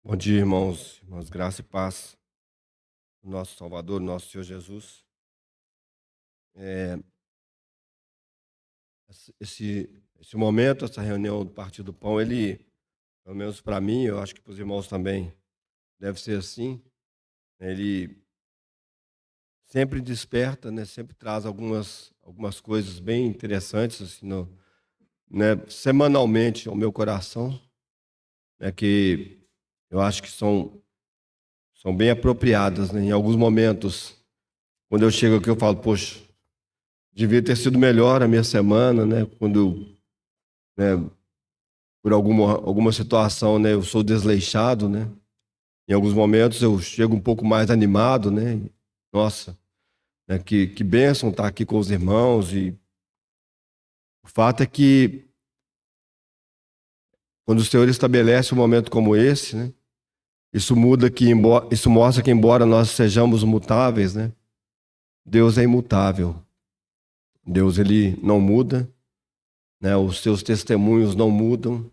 Bom dia, irmãos. Irmãos, graça e paz do nosso Salvador, nosso Senhor Jesus. É, esse momento, essa reunião do Partido do Pão, ele, pelo menos para mim, eu acho que para os irmãos também, deve ser assim. Ele sempre desperta, né? Sempre traz algumas coisas bem interessantes, assim, semanalmente ao meu coração, né? Que eu acho que são bem apropriadas, né? Em alguns momentos, quando eu chego aqui, eu falo, poxa, devia ter sido melhor a minha semana, né? Quando, né, por alguma situação, né, eu sou desleixado, né? Em alguns momentos eu chego um pouco mais animado, né? Nossa, né, que bênção estar aqui com os irmãos. E o fato é que quando o Senhor estabelece um momento como esse, né? Isso mostra que embora nós sejamos mutáveis, né? Deus é imutável. Deus, ele não muda, né? Os seus testemunhos não mudam.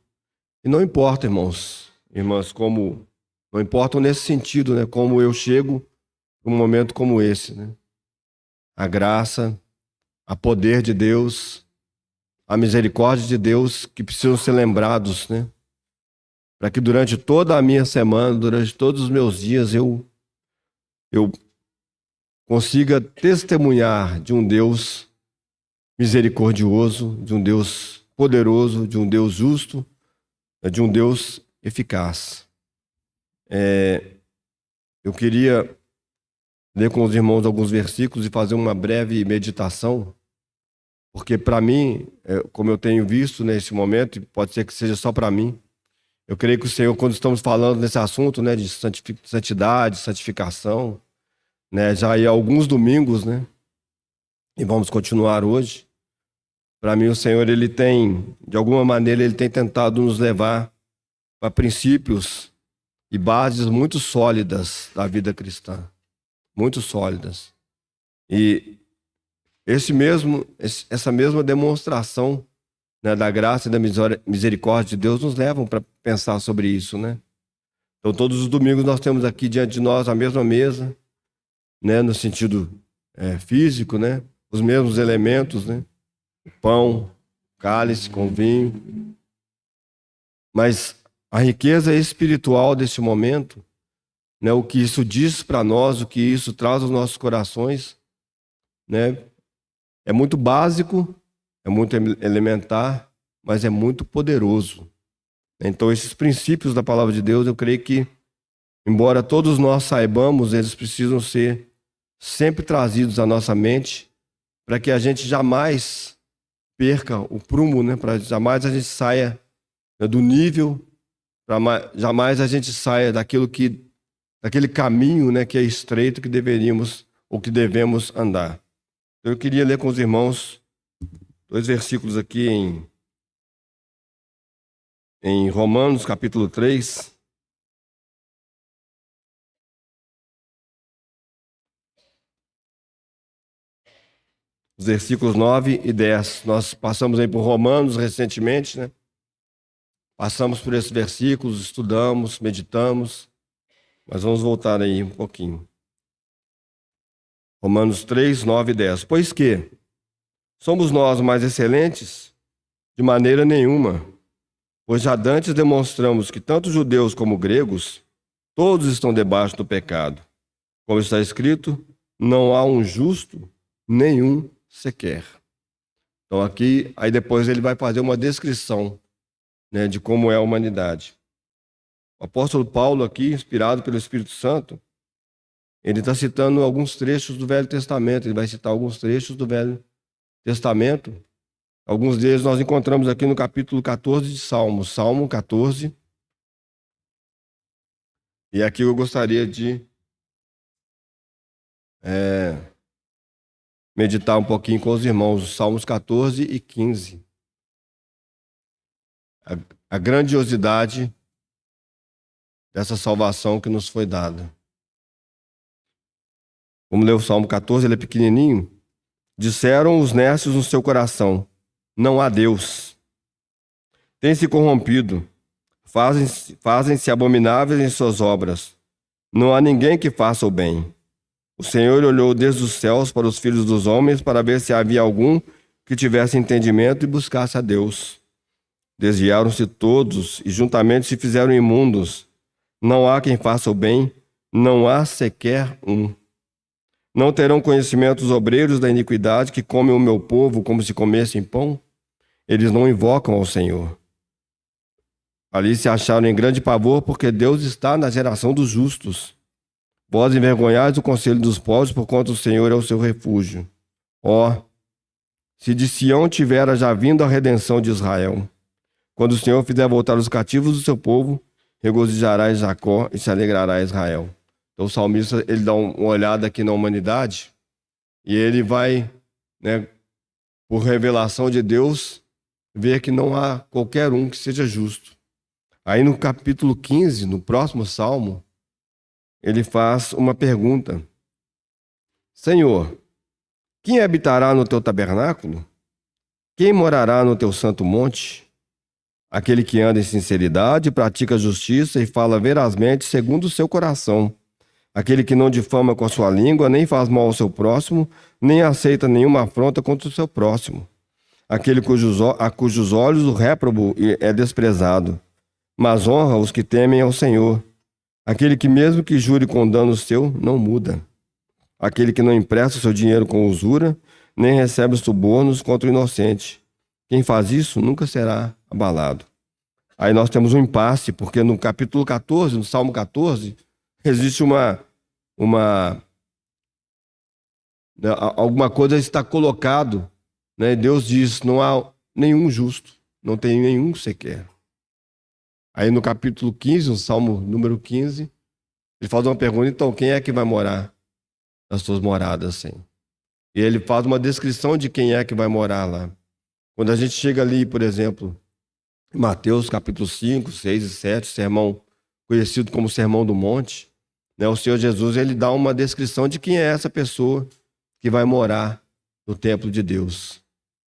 E não importa, irmãos, irmãs, como não importa nesse sentido, né? Como eu chego num momento como esse, né? A graça, a poder de Deus, a misericórdia de Deus que precisam ser lembrados, né? Para que durante toda a minha semana, durante todos os meus dias, eu consiga testemunhar de um Deus misericordioso, de um Deus poderoso, de um Deus justo, de um Deus eficaz. Eu queria ler com os irmãos alguns versículos e fazer uma breve meditação, porque para mim, como eu tenho visto nesse momento, e pode ser que seja só para mim, eu creio que o Senhor, quando estamos falando nesse assunto, né, de santidade, santificação, né, já há alguns domingos, né, e vamos continuar hoje. Para mim, o Senhor, ele tem, de alguma maneira, ele tem tentado nos levar para princípios e bases muito sólidas da vida cristã, muito sólidas. E essa mesma demonstração, né, da graça e da misericórdia de Deus nos levam para pensar sobre isso, né? Então, todos os domingos nós temos aqui diante de nós a mesma mesa, né, no sentido físico, né? Os mesmos elementos, né? O pão, cálice com vinho. Mas a riqueza espiritual desse momento, né, o que isso diz para nós, o que isso traz aos nossos corações, né, é muito básico, é muito elementar, mas é muito poderoso. Então, esses princípios da palavra de Deus, eu creio que, embora todos nós saibamos, eles precisam ser sempre trazidos à nossa mente, para que a gente jamais perca o prumo, né? Para jamais a gente saia, né, do nível, para jamais a gente saia daquele caminho, né, que é estreito que deveríamos ou que devemos andar. Então, eu queria ler com os irmãos 2 versículos aqui em Romanos, capítulo 3. Os versículos 9 e 10. Nós passamos aí por Romanos recentemente, né? Passamos por esses versículos, estudamos, meditamos, mas vamos voltar aí um pouquinho. Romanos 3, 9 e 10. Pois que somos nós mais excelentes? De maneira nenhuma. Pois já dantes demonstramos que tanto judeus como gregos, todos estão debaixo do pecado. Como está escrito, não há um justo, nenhum sequer. Então aqui, aí depois ele vai fazer uma descrição, né, de como é a humanidade. O apóstolo Paulo aqui, inspirado pelo Espírito Santo, ele está citando alguns trechos do Velho Testamento. Ele vai citar alguns trechos do Velho Testamento. Alguns deles nós encontramos aqui no capítulo 14 de Salmos, Salmo 14. E aqui eu gostaria de meditar um pouquinho com os irmãos, os Salmos 14 e 15. A grandiosidade dessa salvação que nos foi dada. Vamos ler o Salmo 14, ele é pequenininho. Disseram os necios no seu coração, não há Deus. Tem se corrompido, fazem-se abomináveis em suas obras. Não há ninguém que faça o bem. O Senhor olhou desde os céus para os filhos dos homens para ver se havia algum que tivesse entendimento e buscasse a Deus. Desviaram-se todos e juntamente se fizeram imundos. Não há quem faça o bem, não há sequer um. Não terão conhecimento os obreiros da iniquidade que comem o meu povo como se comessem pão? Eles não invocam ao Senhor. Ali se acharam em grande pavor, porque Deus está na geração dos justos. Vós envergonhais o conselho dos povos, porquanto o Senhor é o seu refúgio. Ó, se de Sião tivera já vindo a redenção de Israel. Quando o Senhor fizer voltar os cativos do seu povo, regozijará Jacó e se alegrará Israel. Então o salmista, ele dá uma olhada aqui na humanidade e ele vai, né, por revelação de Deus, ver que não há qualquer um que seja justo. Aí no capítulo 15, no próximo salmo, ele faz uma pergunta. Senhor, quem habitará no teu tabernáculo? Quem morará no teu santo monte? Aquele que anda em sinceridade, pratica justiça e fala verazmente segundo o seu coração. Aquele que não difama com a sua língua, nem faz mal ao seu próximo, nem aceita nenhuma afronta contra o seu próximo. Aquele a cujos olhos o réprobo é desprezado, mas honra os que temem ao Senhor. Aquele que mesmo que jure com dano seu, não muda. Aquele que não empresta o seu dinheiro com usura, nem recebe subornos contra o inocente. Quem faz isso nunca será abalado. Aí nós temos um impasse, porque no capítulo 14, no Salmo 14, existe alguma coisa está colocado, né? Deus diz, não há nenhum justo, não tem nenhum sequer. Aí no capítulo 15, no Salmo número 15, ele faz uma pergunta, então, quem é que vai morar nas suas moradas, assim? E ele faz uma descrição de quem é que vai morar lá. Quando a gente chega ali, por exemplo, em Mateus capítulo 5, 6 e 7, sermão conhecido como Sermão do Monte, né, o Senhor Jesus, ele dá uma descrição de quem é essa pessoa que vai morar no templo de Deus,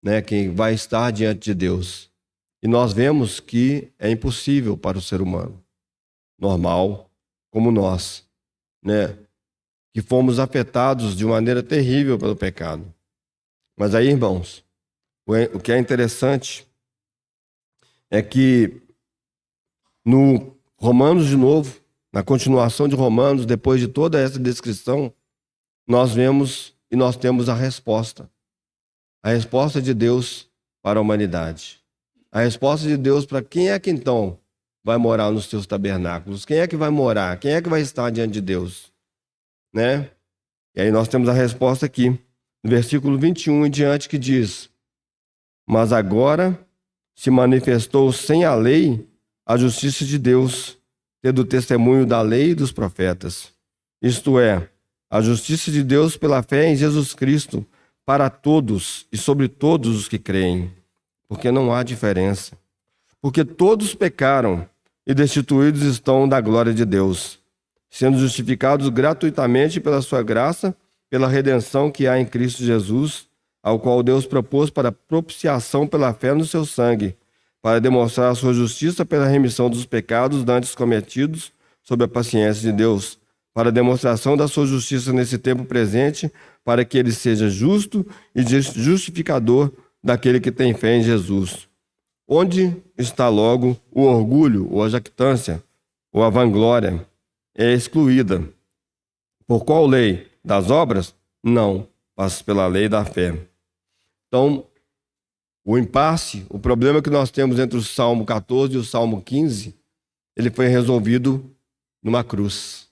né, quem vai estar diante de Deus. E nós vemos que é impossível para o ser humano, normal, como nós, né, que fomos afetados de maneira terrível pelo pecado. Mas aí, irmãos, o que é interessante é que no Romanos de novo, na continuação de Romanos, depois de toda essa descrição, nós vemos e nós temos a resposta. A resposta de Deus para a humanidade. A resposta de Deus para quem é que então vai morar nos seus tabernáculos? Quem é que vai morar? Quem é que vai estar diante de Deus? Né? E aí nós temos a resposta aqui, no versículo 21 em diante, que diz: Mas agora se manifestou sem a lei a justiça de Deus, tendo testemunho da lei e dos profetas. Isto é, a justiça de Deus pela fé em Jesus Cristo, para todos e sobre todos os que creem, porque não há diferença. Porque todos pecaram e destituídos estão da glória de Deus, sendo justificados gratuitamente pela sua graça, pela redenção que há em Cristo Jesus, ao qual Deus propôs para propiciação pela fé no seu sangue, para demonstrar a sua justiça pela remissão dos pecados dantes cometidos sob a paciência de Deus, para a demonstração da sua justiça nesse tempo presente, para que ele seja justo e justificador daquele que tem fé em Jesus. Onde está logo o orgulho, ou a jactância, ou a vanglória? É excluída. Por qual lei? Das obras? Não, mas pela lei da fé. Então, o impasse, o problema que nós temos entre o Salmo 14 e o Salmo 15, ele foi resolvido numa cruz.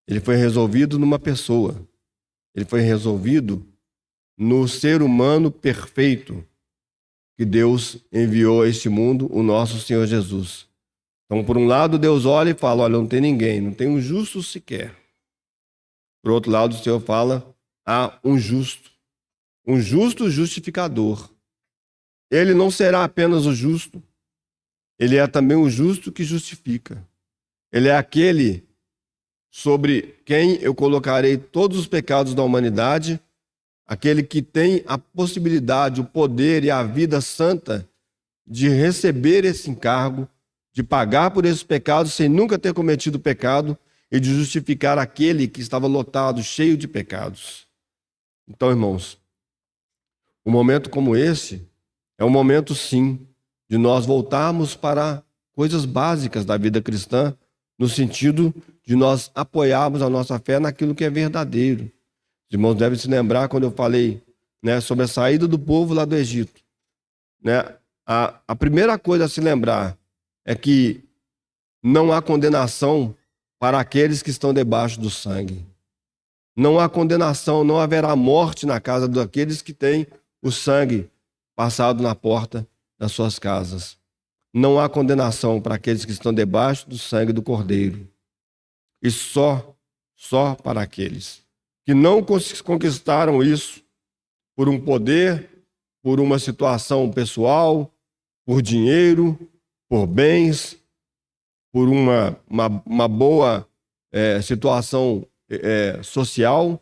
Ele foi resolvido numa pessoa. Ele foi resolvido no ser humano perfeito que Deus enviou a este mundo, o nosso Senhor Jesus. Então, por um lado, Deus olha e fala, olha, não tem ninguém, não tem um justo sequer. Por outro lado, o Senhor fala, há um justo justificador. Ele não será apenas o justo, ele é também o justo que justifica. Ele é aquele sobre quem eu colocarei todos os pecados da humanidade, aquele que tem a possibilidade, o poder e a vida santa de receber esse encargo de pagar por esses pecados sem nunca ter cometido pecado e de justificar aquele que estava lotado, cheio de pecados. Então, irmãos, um momento como esse é um momento, sim, de nós voltarmos para coisas básicas da vida cristã, no sentido de nós apoiarmos a nossa fé naquilo que é verdadeiro. Os irmãos devem se lembrar quando eu falei, né, sobre a saída do povo lá do Egito. Né? A primeira coisa a se lembrar é que não há condenação para aqueles que estão debaixo do sangue. Não há condenação, não haverá morte na casa daqueles que têm o sangue passado na porta das suas casas. Não há condenação para aqueles que estão debaixo do sangue do Cordeiro. E só para aqueles que não conquistaram isso por um poder, por uma situação pessoal, por dinheiro, por bens, por uma boa situação social,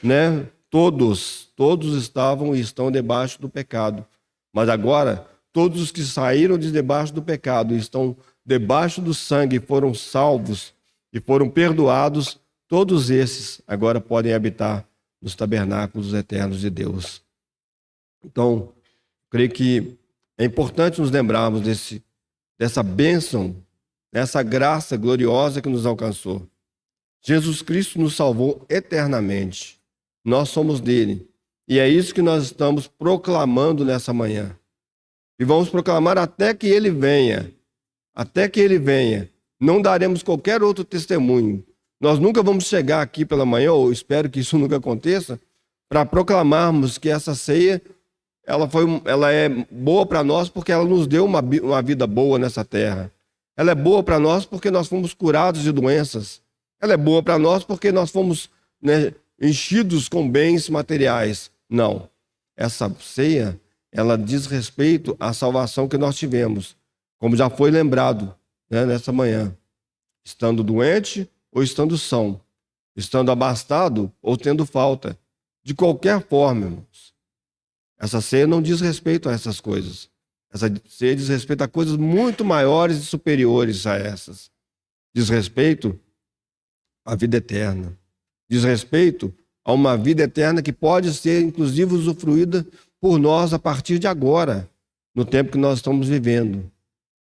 né? Todos estavam e estão debaixo do pecado. Mas agora, todos os que saíram de debaixo do pecado e estão debaixo do sangue, foram salvos e foram perdoados, todos esses agora podem habitar nos tabernáculos eternos de Deus. Então, creio que é importante nos lembrarmos dessa bênção, dessa graça gloriosa que nos alcançou. Jesus Cristo nos salvou eternamente. Nós somos dele. E é isso que nós estamos proclamando nessa manhã. E vamos proclamar até que ele venha. Até que ele venha. Não daremos qualquer outro testemunho. Nós nunca vamos chegar aqui pela manhã, ou espero que isso nunca aconteça, para proclamarmos que essa ceia ela é boa para nós porque ela nos deu uma vida boa nessa terra. Ela é boa para nós porque nós fomos curados de doenças. Ela é boa para nós porque nós fomos, né, enchidos com bens materiais. Não. Essa ceia, ela diz respeito à salvação que nós tivemos. Como já foi lembrado, né, nessa manhã. Estando doente ou estando são. Estando abastado ou tendo falta. De qualquer forma, irmãos. Essa ceia não diz respeito a essas coisas. Essa ceia diz respeito a coisas muito maiores e superiores a essas. Diz respeito à vida eterna. Diz respeito a uma vida eterna que pode ser, inclusive, usufruída por nós a partir de agora, no tempo que nós estamos vivendo.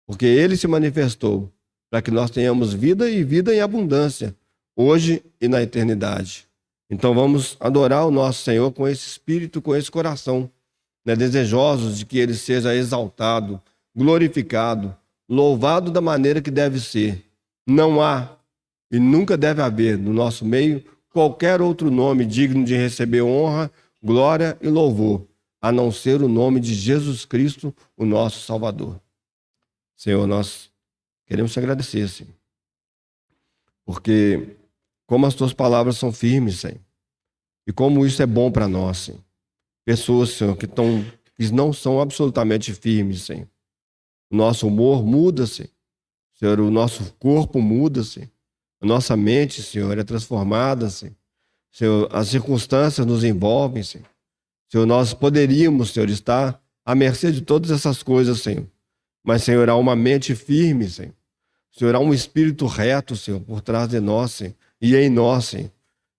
Porque ele se manifestou para que nós tenhamos vida e vida em abundância, hoje e na eternidade. Então vamos adorar o nosso Senhor com esse espírito, com esse coração, né, desejosos de que ele seja exaltado, glorificado, louvado da maneira que deve ser. Não há e nunca deve haver no nosso meio qualquer outro nome digno de receber honra, glória e louvor, a não ser o nome de Jesus Cristo, o nosso Salvador. Senhor, nós queremos te agradecer, Senhor, porque como as tuas palavras são firmes, Senhor, e como isso é bom para nós, Senhor. Pessoas, Senhor, que não são absolutamente firmes, Senhor. O nosso humor muda, Senhor. Senhor, o nosso corpo muda, Senhor. A nossa mente, Senhor, é transformada, Senhor. Senhor, as circunstâncias nos envolvem, Senhor. Senhor, nós poderíamos, Senhor, estar à mercê de todas essas coisas, Senhor. Mas, Senhor, há uma mente firme, Senhor. Senhor, há um espírito reto, Senhor, por trás de nós, Senhor, e em nós, Senhor.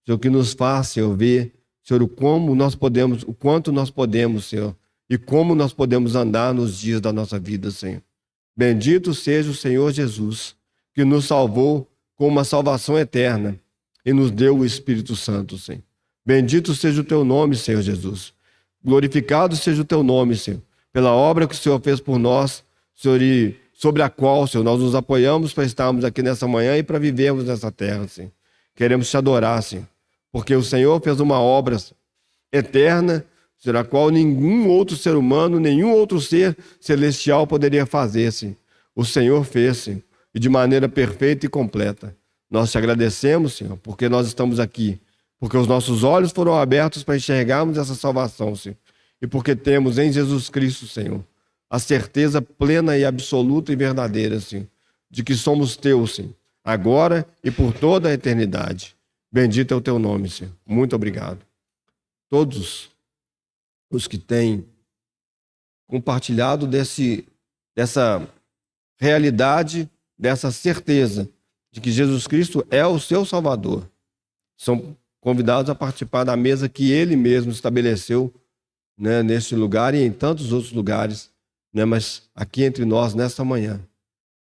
Senhor, que nos faz, Senhor, ver, Senhor, o quanto nós podemos, Senhor, e como nós podemos andar nos dias da nossa vida, Senhor. Bendito seja o Senhor Jesus, que nos salvou com uma salvação eterna e nos deu o Espírito Santo, Senhor. Bendito seja o teu nome, Senhor Jesus. Glorificado seja o teu nome, Senhor, pela obra que o Senhor fez por nós, Senhor, e sobre a qual, Senhor, nós nos apoiamos para estarmos aqui nessa manhã e para vivermos nessa terra, Senhor. Queremos te adorar, Senhor, porque o Senhor fez uma obra eterna, Senhor, a qual nenhum outro ser humano, nenhum outro ser celestial poderia fazer, Senhor. O Senhor fez, Senhor, e de maneira perfeita e completa. Nós te agradecemos, Senhor, porque nós estamos aqui, porque os nossos olhos foram abertos para enxergarmos essa salvação, Senhor, e porque temos em Jesus Cristo, Senhor, a certeza plena e absoluta e verdadeira, Senhor, de que somos teus, Senhor, agora e por toda a eternidade. Bendito é o teu nome, Senhor. Muito obrigado. Todos os que têm compartilhado dessa realidade dessa certeza de que Jesus Cristo é o seu Salvador. São convidados a participar da mesa que ele mesmo estabeleceu, né, neste lugar e em tantos outros lugares, né, mas aqui entre nós, nesta manhã.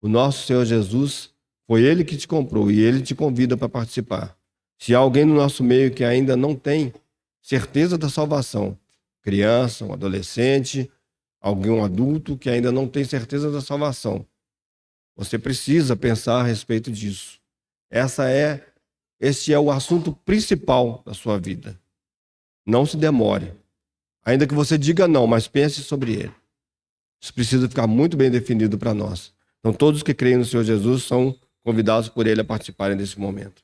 O nosso Senhor Jesus, foi ele que te comprou e ele te convida para participar. Se há alguém no nosso meio que ainda não tem certeza da salvação, criança, um adolescente, algum adulto que ainda não tem certeza da salvação, você precisa pensar a respeito disso. Este é o assunto principal da sua vida. Não se demore. Ainda que você diga não, mas pense sobre ele. Isso precisa ficar muito bem definido para nós. Então, todos que creem no Senhor Jesus são convidados por ele a participarem desse momento.